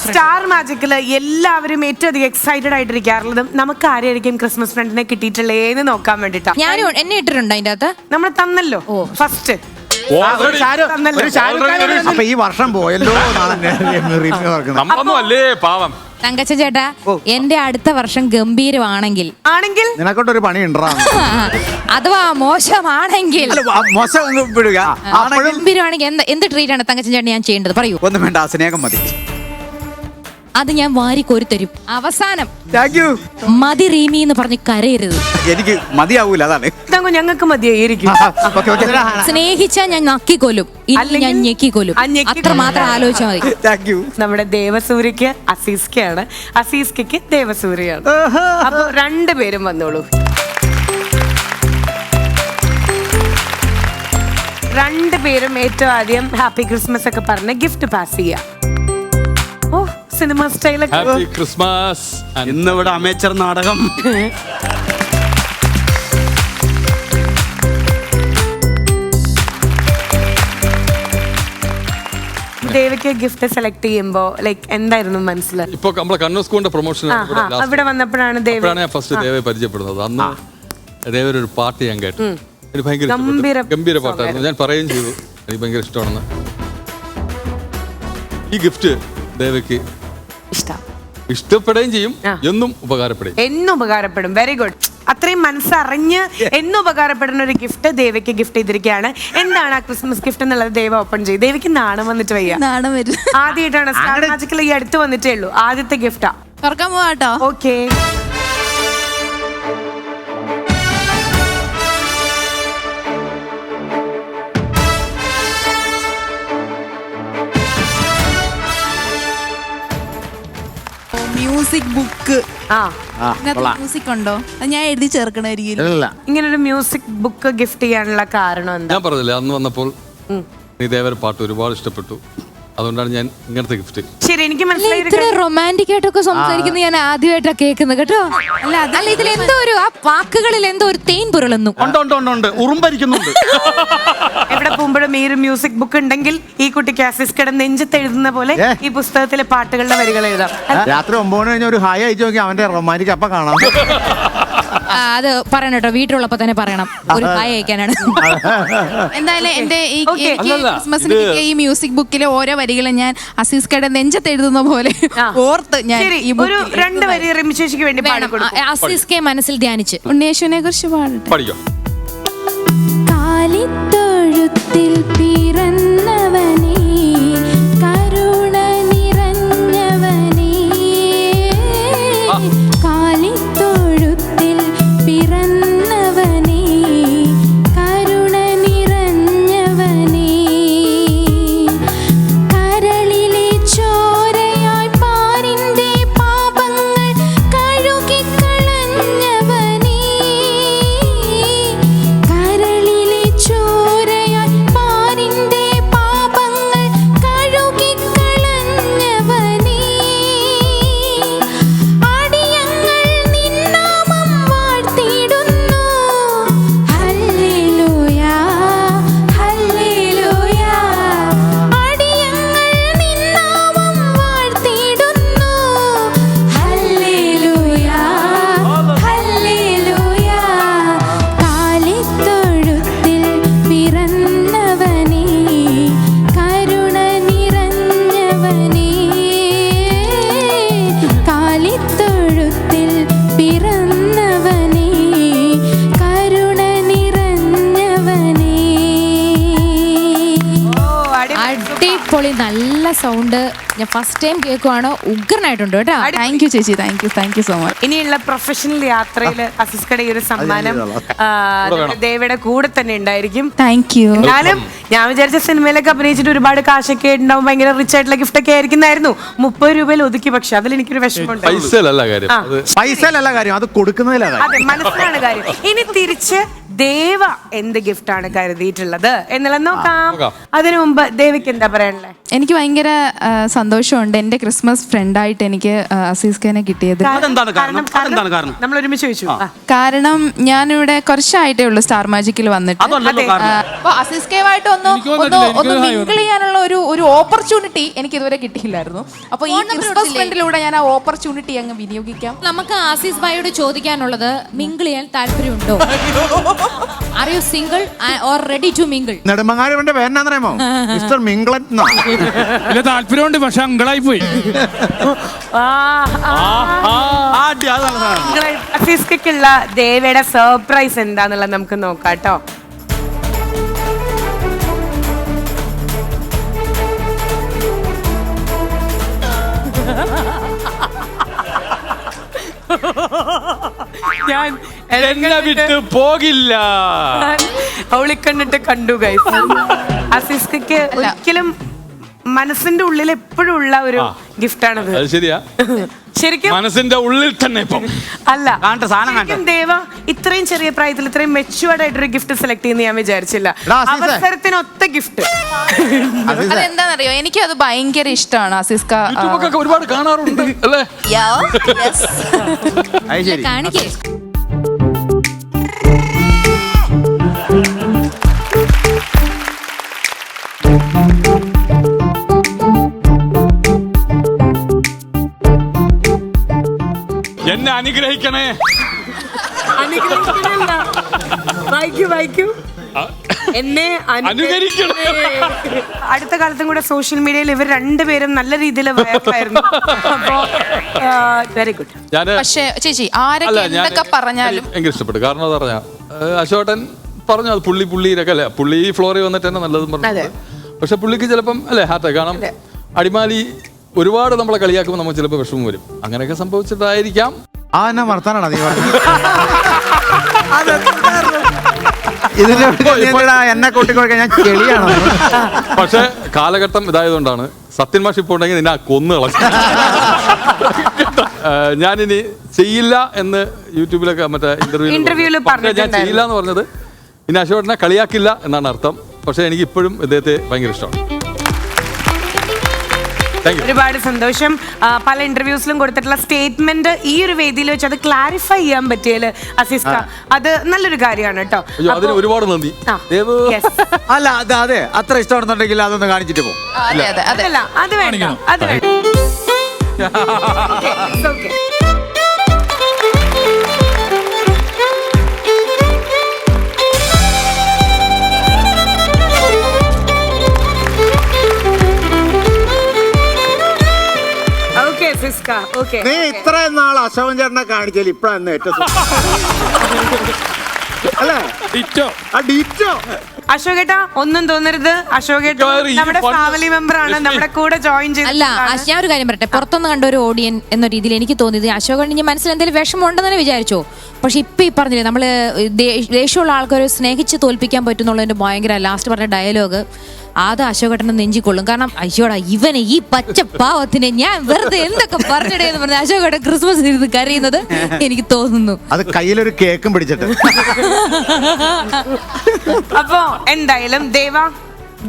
Star മാജിക്കില് എല്ലാവരും ഏറ്റവും അധികം എക്സൈറ്റഡ് ആയിട്ടിരിക്കാറുള്ളതും നമുക്ക് ആരെയായിരിക്കും ക്രിസ്മസ് ഫ്രണ്ടിനെ കിട്ടിയിട്ടുള്ളേന്ന് നോക്കാൻ വേണ്ടിട്ടാ. ഞാനും എന്നെ ഇട്ടിട്ടുണ്ട് അതിന്റെ അകത്ത്. നമ്മൾ തന്നല്ലോ ഫസ്റ്റ്. അപ്പൊ ഈ വർഷം പോയല്ലോ നമ്മളൊന്നുമല്ലേ പാവം. തങ്കച്ച ചേട്ടാ, എന്റെ അടുത്ത വർഷം ഗംഭീരമാണെങ്കിൽ നിനക്കൊണ്ടൊരു പണി ഉണ്ടാ, അഥവാ മോശമാണെങ്കിൽ ഗംഭീരമാണെങ്കിൽ എന്ത് ട്രീറ്റ് ആണ് തങ്കച്ചൻ ചേട്ടൻ ഞാൻ ചെയ്യേണ്ടത് പറയൂ. ഒന്നും വേണ്ട, സ്നേഹം മതി. അത് ഞാൻ വാരി കോരിത്തരും. അവസാനം മതി റീമി എന്ന് പറഞ്ഞ് കരയരുത്. എനിക്ക് മതിയാവൂല, അതാണ്. ഞങ്ങൾക്ക് മതിയായിരിക്കും. സ്നേഹിച്ചാ ഞാൻ നക്കിക്കൊല്ലും, ഇല്ല ഞാൻ ഞെക്കിക്കൊല്ലും. അത്ര മാത്രം ആലോചിച്ചാൽ മതി. നമ്മുടെ ദേവസൂര്യക്ക് അസീസ്കയാണ്, അസീസ്കയ്ക്ക് ദേവസൂര്യയാണ്. അപ്പൊ രണ്ടുപേരും വന്നോളൂ. രണ്ടുപേരും ഏറ്റവും ആദ്യം ഹാപ്പി ക്രിസ്മസ് ഒക്കെ പറഞ്ഞ് ഗിഫ്റ്റ് പാസ് ചെയ്യാം. ഓ, സിനിമ സ്റ്റൈലൊക്കെ. Happy Christmas. ഇന്നിവിടെ അമേച്ചർ നാടകം. ദേവയ്ക്ക് ഗിഫ്റ്റ് സെലക്ട് ചെയ്യുമ്പോ ലൈക്ക് എന്തായിരുന്നു മനസ്സിലായി? ഇപ്പൊ നമ്മളെ കണ്ണൂർ സ്കൂളിന്റെ പ്രൊമോഷൻ അവിടെ വന്നപ്പോഴാണ് ഞാൻ ഫസ്റ്റ് ദേവയെ പരിചയപ്പെടുന്നത്. അന്ന് ദേവയുടെ ഒരു പാട്ട് ഞാൻ കേട്ടു. എനിക്ക് ഭയങ്കര ഗംഭീര പാട്ടായിരുന്നു. ഞാൻ പറയുകയും ചെയ്തു എനിക്ക് ഭയങ്കര ഇഷ്ടമാണെന്ന്. ഈ ഗിഫ്റ്റ് ദേവയ്ക്ക് ഇഷ്ടപ്പെടുകയും ചെയ്യും, എന്നും ഉപകാരപ്പെടും. Very good. അത്രയും മനസ്സറിഞ്ഞ് എന്നും ഉപകാരപ്പെടുന്ന ഒരു ഗിഫ്റ്റ് ദേവയ്ക്ക് ഗിഫ്റ്റ് ചെയ്തിരിക്കുകയാണ്. എന്താണ് ആ ക്രിസ്മസ് ഗിഫ്റ്റ് എന്നുള്ളത് ദേവ ഓപ്പൺ ചെയ്യും. ദേവയ്ക്ക് നാണം വന്നിട്ട് വയ്യ. ആദ്യമായിട്ടാണ് സ്റ്റാർ മാജിക്കിൽ ഈ അടുത്ത് വന്നിട്ടേ ഉള്ളൂ. ആദ്യത്തെ ഗിഫ്റ്റാ. ഓക്കെ. Music book. മ്യൂസിക് ഉണ്ടോ? ഞാൻ എഴുതി ചേർക്കണമായിരിക്കും. ഇങ്ങനൊരു മ്യൂസിക് ബുക്ക് ഗിഫ്റ്റ് ചെയ്യാനുള്ള കാരണം എന്താ? ഞാൻ പറഞ്ഞില്ലേ, അന്ന് വന്നപ്പോൾ നീ ദേവയുടെ പാട്ട് ഒരുപാട് ഇഷ്ടപ്പെട്ടു, അതുകൊണ്ടാണ് ഞാൻ ഇങ്ങനത്തെ ഗിഫ്റ്റ്. ശരി, എനിക്ക് മനസ്സിലായി. ഇത്ര റൊമാൻറ്റിക് ആയിട്ടൊക്കെ സംസാരിക്കുന്നത് ഞാൻ ആദ്യമായിട്ടാണ് കേൾക്കുന്നത് കേട്ടോ. അല്ല ഇതിൽ എന്തോ ഒരു ആ വാക്കുകളിൽ എന്തോ ഒരു തേൻ പുരളുന്നു. ഉറുമ്പരിക്കുന്നുണ്ട്. എവിടെ പോകുമ്പോഴും ഈ ഒരു മ്യൂസിക് ബുക്ക് ഉണ്ടെങ്കിൽ ഈ കുട്ടിക്ക് അസിസ്കയുടെ നെഞ്ചത്ത് എഴുതുന്ന പോലെ ഈ പുസ്തകത്തിലെ പാട്ടുകളുടെ വരികൾ എഴുതാം. രാത്രി 9 കഴിഞ്ഞ ഒരു ഹായ് അയച്ചു നോക്കി അവന്റെ റൊമാൻറ്റിക് അപ്പൊ കാണാം. അത് പറയണം കേട്ടോ, വീട്ടിലുള്ളപ്പോ തന്നെ പറയണം. ഒരു ഹായ് അയക്കാനാണ്. എന്തായാലും എന്റെ ഈ ക്രിസ്മസിന് കിട്ടിയ ഈ മ്യൂസിക് ബുക്കിലെ ഓരോ വരികളും ഞാൻ അസീസ്കയുടെ നെഞ്ചത്ത് എഴുതുന്ന പോലെ ഓർത്ത് ഞാൻ ഒരു 2 വരി റിമിശേഷിക്ക് വേണ്ടി പാടിക്കൊടുക്കും. അസീസ്കയെ മനസ്സിൽ ധ്യാനിച്ച് ഉണ്ണേശുവിനെ കുറിച്ച് പഠിക്കാം. കാലിത്തൊഴുത്തിൽ പിറന്നവനേ, കരുണ നിറഞ്ഞവനേ, കാലിത്തൊഴുത്തിൽ പിറന്നവനേ, കരുണ നിറഞ്ഞവനേ, കരളിലെ ചോരയായി പാരിന്റെ പാപങ്ങൾ കഴുകിക്കളഞ്ഞവനേ, കരളിലെ ചോരയായി പാരിന്റെ പാപങ്ങൾ കഴുകിക്കളഞ്ഞവനേ, അടിയങ്ങൾ നിന്നാമം വാഴ്ത്തിടുന്നു. ഹല്ലേലൂയ, ഹല്ലേലൂയ, അടിയങ്ങൾ നിന്നാമം വാഴ്ത്തിടുന്നു. ഹല്ലേലൂയ, ഹല്ലേലൂയ, കാലിത്തൊഴുത്തിൽ പിറന്നവനേ, കരുണ നിറഞ്ഞവനേ, കാലിത്തൊഴുത്തിൽ പിറന്നവനേ, കരുണ നിറഞ്ഞവനേ. അടിപൊളി, നല്ല സൗണ്ട്. ഞാൻ ഫസ്റ്റ് ടൈം കേൾക്കുവാണ്. ഉഗ്രനായിട്ടുണ്ട് കേട്ടോ. താങ്ക് യു ചേച്ചി, താങ്ക് യു സോ മച്ച്. ഇനിയുള്ള പ്രൊഫഷണൽ യാത്രയിൽ അസിസ്കയുടെ ഈ ഒരു സമ്മാനം ദേവയുടെ കൂടെ തന്നെ ഉണ്ടായിരിക്കും. Thank you. എന്നാലും ഞാൻ വിചാരിച്ച സിനിമയിലൊക്കെ അഭിനയിച്ചിട്ട് ഒരുപാട് കാശൊക്കെ ഉണ്ടാവും, ഭയങ്കര റിച്ച് ആയിട്ടുള്ള ഗിഫ്റ്റ് ഒക്കെ ആയിരിക്കുന്നായിരുന്നു. 30 രൂപയിൽ ഒതുക്കി. പക്ഷെ അതിൽ എനിക്കൊരു വിഷമമുണ്ട്. പൈസയിലല്ല കാര്യം, അത് കൊടുക്കുന്നതിലാണ്. അതെ, മനസ്സിലാണ് കാര്യം. ഇനി തിരിച്ച് ദേവ എന്ത് ഗിഫ്റ്റാണ് കരുതിയിട്ടുള്ളത് എന്നുള്ളത് നോക്കാം. നോക്കാം. അതിനു മുമ്പ് ദേവിക്ക് എന്താ പറയാനുള്ളത്? എനിക്ക് ഭയങ്കര സന്തോഷമുണ്ട് എൻ്റെ ക്രിസ്മസ് ഫ്രണ്ടായിട്ട് എനിക്ക് അസീസ് ഖാനെ കിട്ടിയത്. നമ്മൾ ഒരുമിച്ച് ചോദിച്ചു. കാരണം ഞാനിവിടെ കുറച്ചായിട്ടേ ഉള്ളൂ സ്റ്റാർ മാജിക്കിൽ വന്നിട്ട്. അപ്പൊ അസീസ് ഖാനുമായിട്ട് ഒന്ന് മിങ്കിൾ ചെയ്യാനുള്ള ഒരു ഓപ്പർച്യൂണിറ്റി എനിക്ക് ഇതുവരെ കിട്ടിയില്ലായിരുന്നു. അപ്പൊ ഈ ക്രിസ്മസ് ഫ്രണ്ടിലൂടെ ഞാൻ ആ ഓപ്പർച്യൂണിറ്റി അങ്ങ് വിനിയോഗിക്കാം. നമുക്ക് ആസീസ് ഭായിയോട് ചോദിക്കാനുള്ളത്, മിങ്കിൾ ചെയ്യാൻ താല്പര്യമുണ്ടോ? Are you single or ready to mingle? നെടുമങ്ങാടിന്റെ പേരെന്നാന്നറിയാമോ? മിസ്റ്റർ മിംഗ്ലൻ. താല്പര്യമുണ്ട്, പക്ഷെ അങ്കളായി പോയി. അസീസ്ക്കുള്ള ദേവയുടെ സർപ്രൈസ് എന്താന്നുള്ളത് നമുക്ക് നോക്കാം കേട്ടോ. ഞാൻ എന്നെ വിട്ട് പോകില്ല. അവളിക്കണ്ടിട്ട് കണ്ടു ഗൈസ്. അസീസ്ക്ക് ഒരിക്കലും മനസ്സിന്റെ ഉള്ളിൽ എപ്പോഴും ഉള്ള ഒരു ഗിഫ്റ്റാണത്. അത് ശരിയാ, ശരിക്കും മനസ്സിന്റെ ഉള്ളിൽ തന്നെ ഇപ്പം അല്ല. ശരിക്കും ദേവ ഇത്രയും ചെറിയ പ്രായത്തിൽ ഇത്രയും മെച്യൂർഡ് ആയിട്ടൊരു ഗിഫ്റ്റ് സെലക്ട് ചെയ്യുന്ന ഞാൻ വിചാരിച്ചില്ല. അവസരത്തിനൊത്ത ഗിഫ്റ്റ്. അതെന്താണെന്നറിയോ, എനിക്കത് ഭയങ്കര ഇഷ്ടമാണ്. അസീസ് ഖാൻ യൂട്യൂബൊക്കെ ഒരുപാട് കാണാറുണ്ട് അല്ലേ? കാണിക്കേ. എന്നെ അനുഗ്രഹിക്കണേ. വായിക്കൂ. എന്നെ അനുകരിക്കണേ. അടുത്ത കാലത്തും കൂടെ സോഷ്യൽ മീഡിയയിൽ ഇവർ രണ്ടുപേരും നല്ല രീതിയിൽ വയറായിരുന്നു. അപ്പോ വെരി ഗുഡ്. പക്ഷേ ചേച്ചി ആരൊക്കെ എന്തൊക്കെ പറഞ്ഞാലും എനിക്ക് ഇഷ്ടപ്പെട്ടു. കാരണം എന്താ പറഞ്ഞാ, അശോകൻ പറഞ്ഞു അത് പുള്ളിയിലൊക്കെ അല്ലേ, പുള്ളി ഈ ഫ്ലോറിൽ വന്നിട്ട് തന്നെ നല്ലതും പറഞ്ഞു. പക്ഷെ പുള്ളിക്ക് ചിലപ്പം അല്ലേ ഹാർട്ട്, കാരണം അടിമാലി ഒരുപാട് നമ്മളെ കളിയാക്കുമ്പോൾ നമുക്ക് ചിലപ്പോൾ വിഷമം വരും. അങ്ങനെയൊക്കെ സംഭവിച്ചിട്ടായിരിക്കാം. ആ എന്നാ വർത്താനാണ് നീ ഇതിന്റെ എന്നെ കൂട്ടിക്കൊടുക്കാൻ ഞാൻ ചെളിയാണോ? പക്ഷെ കാലഘട്ടം ഇതായതുകൊണ്ടാണ്. സത്യൻ മാഷ് ഇപ്പോൾ ഉണ്ടെങ്കിൽ നിന്നെ കൊന്നു കളഞ്ഞു. ഞാനിനി ചെയ്യില്ല എന്ന് യൂട്യൂബിലൊക്കെ മറ്റേ ഇന്റർവ്യൂവിൽ ഞാൻ ചെയ്യില്ല എന്ന് പറഞ്ഞത് ഇനി അശോകനെ കളിയാക്കില്ല എന്നാണ് അർത്ഥം. പക്ഷെ എനിക്ക് ഇപ്പോഴും ഇദ്ദേഹത്തെ ഭയങ്കര ഇഷ്ടമാണ്. ഒരുപാട് സന്തോഷം. പല ഇന്റർവ്യൂസിലും കൊടുത്തിട്ടുള്ള സ്റ്റേറ്റ്മെന്റ് ഈ ഒരു വേദിയിൽ വെച്ച് അത് ക്ലാരിഫൈ ചെയ്യാൻ പറ്റിയാല് അസീസ് ഖാൻ അത് നല്ലൊരു കാര്യമാണ് കേട്ടോ. അതിന് ഒരുപാട് നന്ദി. അല്ല അതെ, അത്ര ഇഷ്ടമാണെന്നുണ്ടെങ്കിൽ അതൊന്ന് കാണിച്ചിട്ട് പോകും. അതല്ല, അത് വേണ്ട, അത് വേണ്ട. നീ ഇത്രയും നാൾ അശോകൻ ചേട്ടനെ കാണിച്ചാൽ ഇപ്പഴാണ് ഏറ്റവും അല്ലേ? അശോകേട്ടാ ഒന്നും തോന്നരുത്. അശോകേട്ട നമ്മുടെ ഫാമിലി മെമ്പർ ആണ്, നമ്മുടെ കൂടെ ജോയിൻ ചെയ്ത്. അല്ല, ഞാൻ ഒരു കാര്യം പറയട്ടെ, പുറത്തുനിന്ന് കണ്ട ഒരു ഓഡിയൻ എന്ന രീതിയിൽ എനിക്ക് തോന്നിയത് അശോകൻ ഇനി മനസ്സിൽ എന്തെങ്കിലും വിഷമം ഉണ്ടെന്ന് തന്നെ വിചാരിച്ചോ. പക്ഷെ ഇപ്പൊ ഈ പറഞ്ഞില്ലേ, നമ്മള് ദേഷ്യമുള്ള ആൾക്കാരെ സ്നേഹിച്ച് തോൽപ്പിക്കാൻ പറ്റുന്നുള്ളതിന്റെ ഭയങ്കര ലാസ്റ്റ് പറഞ്ഞ ഡയലോഗ്, അത് അശോകേട്ടനെ നെഞ്ചിക്കൊള്ളും. കാരണം അയ്യോടാ, ഇവനെ ഈ പച്ച പാവത്തിനെ ഞാൻ വെറുതെ എന്തൊക്കെ പറഞ്ഞിടേന്ന് പറഞ്ഞ അശോകേട്ടൻ ക്രിസ്മസ് ഇരുന്ന് കരയുന്നത് എനിക്ക് തോന്നുന്നു. അത് കയ്യിലൊരു കേക്കും പിടിച്ചിട്ട്. അപ്പോ എന്തായാലും ദേവ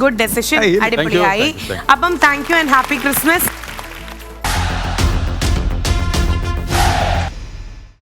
ഗുഡ് ഡെസിഷൻ, അടിപൊളിയായി. അപ്പം thank you and happy Christmas.